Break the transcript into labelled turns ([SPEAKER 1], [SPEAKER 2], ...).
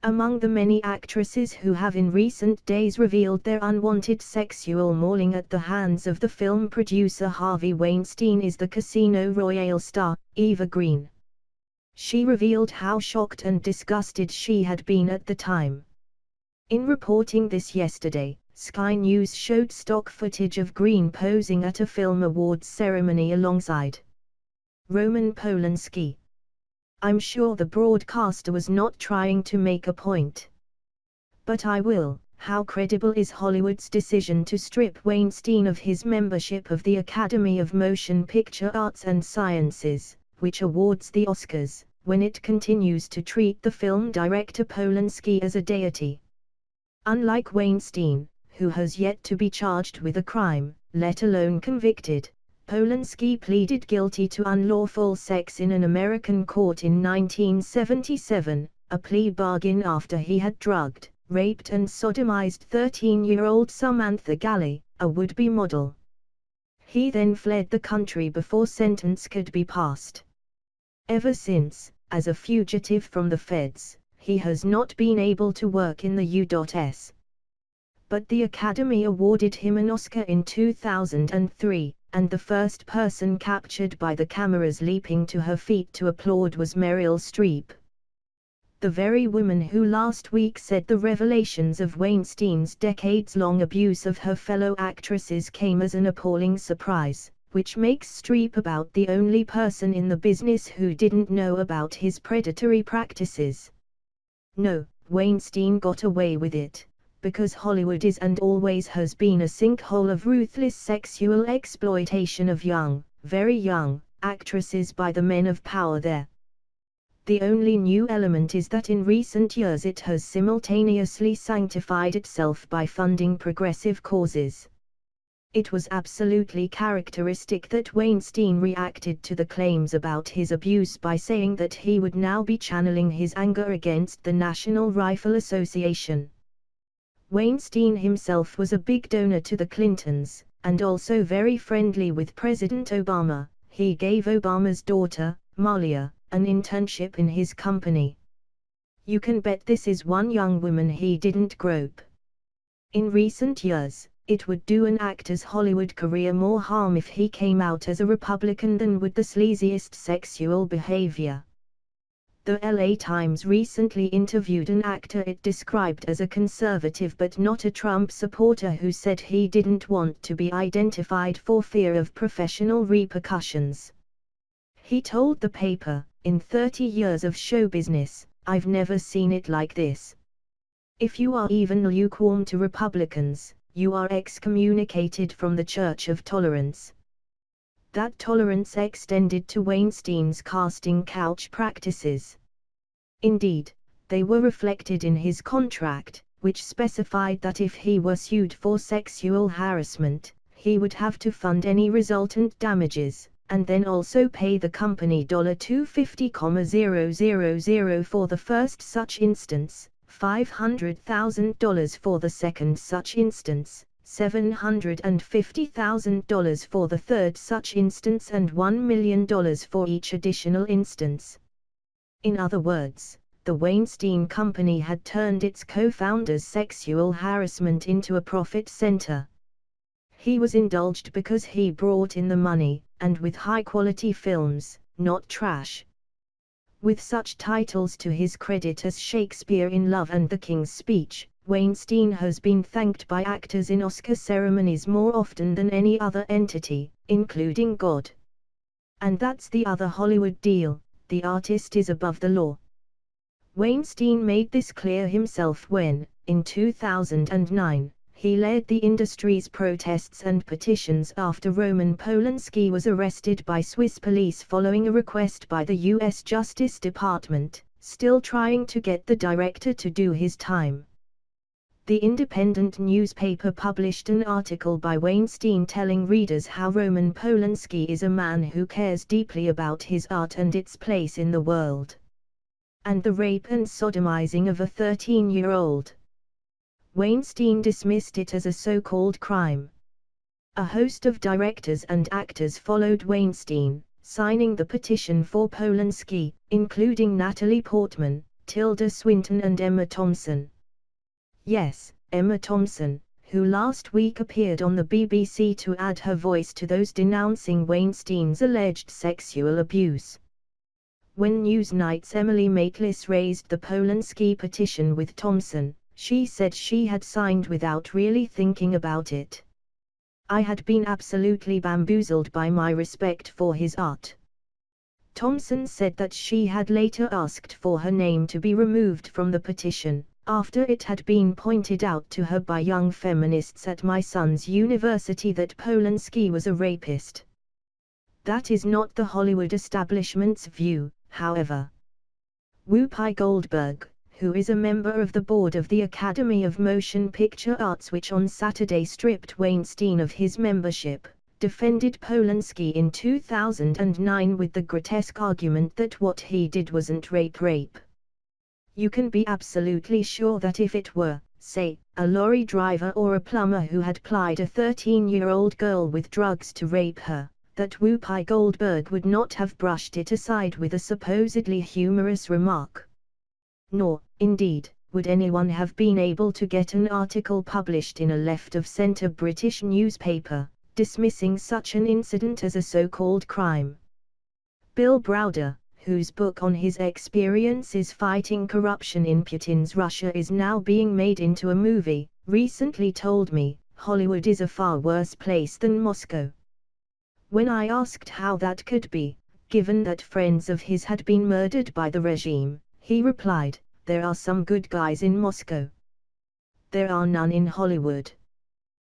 [SPEAKER 1] Among the many actresses who have in recent days revealed their unwanted sexual mauling at the hands of the film producer Harvey Weinstein is the Casino Royale star, Eva Green. She revealed how shocked and disgusted she had been at the time. In reporting this yesterday, Sky News showed stock footage of Green posing at a film awards ceremony alongside Roman Polanski. "I'm sure the broadcaster was not trying to make a point. But I will. How credible is Hollywood's decision to strip Weinstein of his membership of the Academy of Motion Picture Arts and Sciences, which awards the Oscars, when it continues to treat the film director Polanski as a deity?" Unlike Weinstein, who has yet to be charged with a crime, let alone convicted, Polanski pleaded guilty to unlawful sex in an American court in 1977, a plea bargain after he had drugged, raped and sodomized 13-year-old Samantha Galley, a would-be model. He then fled the country before sentence could be passed. Ever since, as a fugitive from the feds, he has not been able to work in the U.S. But the Academy awarded him an Oscar in 2003. And the first person captured by the cameras leaping to her feet to applaud was Meryl Streep. The very woman who last week said the revelations of Weinstein's decades-long abuse of her fellow actresses came as an appalling surprise, which makes Streep about the only person in the business who didn't know about his predatory practices. No, Weinstein got away with it, because Hollywood is and always has been a sinkhole of ruthless sexual exploitation of young, very young, actresses by the men of power there. The only new element is that in recent years it has simultaneously sanctified itself by funding progressive causes. It was absolutely characteristic that Weinstein reacted to the claims about his abuse by saying that he would now be channeling his anger against the National Rifle Association. Weinstein himself was a big donor to the Clintons, and also very friendly with President Obama. He gave Obama's daughter, Malia, an internship in his company. You can bet this is one young woman he didn't grope. In recent years, it would do an actor's Hollywood career more harm if he came out as a Republican than would the sleaziest sexual behavior. The LA Times recently interviewed an actor it described as a conservative but not a Trump supporter who said he didn't want to be identified for fear of professional repercussions. He told the paper, "In 30 years of show business, I've never seen it like this. If you are even lukewarm to Republicans, you are excommunicated from the Church of Tolerance." That tolerance extended to Weinstein's casting couch practices. Indeed, they were reflected in his contract, which specified that if he were sued for sexual harassment, he would have to fund any resultant damages, and then also pay the company $250,000 for the first such instance, $500,000 for the second such instance, $750,000 for the third such instance and $1 million for each additional instance. In other words, the Weinstein Company had turned its co-founder's sexual harassment into a profit center. He was indulged because he brought in the money, and with high-quality films, not trash. With such titles to his credit as Shakespeare in Love and The King's Speech, Weinstein has been thanked by actors in Oscar ceremonies more often than any other entity, including God. And that's the other Hollywood deal: the artist is above the law. Weinstein made this clear himself when, in 2009, he led the industry's protests and petitions after Roman Polanski was arrested by Swiss police following a request by the U.S. Justice Department, still trying to get the director to do his time. The Independent newspaper published an article by Weinstein telling readers how Roman Polanski is a man who cares deeply about his art and its place in the world. And the rape and sodomizing of a 13-year-old. Weinstein dismissed it as a so-called crime. A host of directors and actors followed Weinstein, signing the petition for Polanski, including Natalie Portman, Tilda Swinton and Emma Thompson. Yes, Emma Thompson, who last week appeared on the BBC to add her voice to those denouncing Weinstein's alleged sexual abuse. When Newsnight's Emily Maitlis raised the Polanski petition with Thompson, she said she had signed without really thinking about it. I had been absolutely bamboozled by my respect for his art. Thompson said that she had later asked for her name to be removed from the petition, after it had been pointed out to her by young feminists at my son's university that Polanski was a rapist. That is not the Hollywood establishment's view, however. Whoopi Goldberg, who is a member of the board of the Academy of Motion Picture Arts which on Saturday stripped Weinstein of his membership, defended Polanski in 2009 with the grotesque argument that what he did wasn't rape. You can be absolutely sure that if it were, say, a lorry driver or a plumber who had plied a 13-year-old girl with drugs to rape her, that Whoopi Goldberg would not have brushed it aside with a supposedly humorous remark. Nor, indeed, would anyone have been able to get an article published in a left-of-centre British newspaper, dismissing such an incident as a so-called crime. Bill Browder, whose book on his experiences fighting corruption in Putin's Russia is now being made into a movie, recently told me, Hollywood is a far worse place than Moscow. When I asked how that could be, given that friends of his had been murdered by the regime, he replied, "There are some good guys in Moscow. There are none in Hollywood."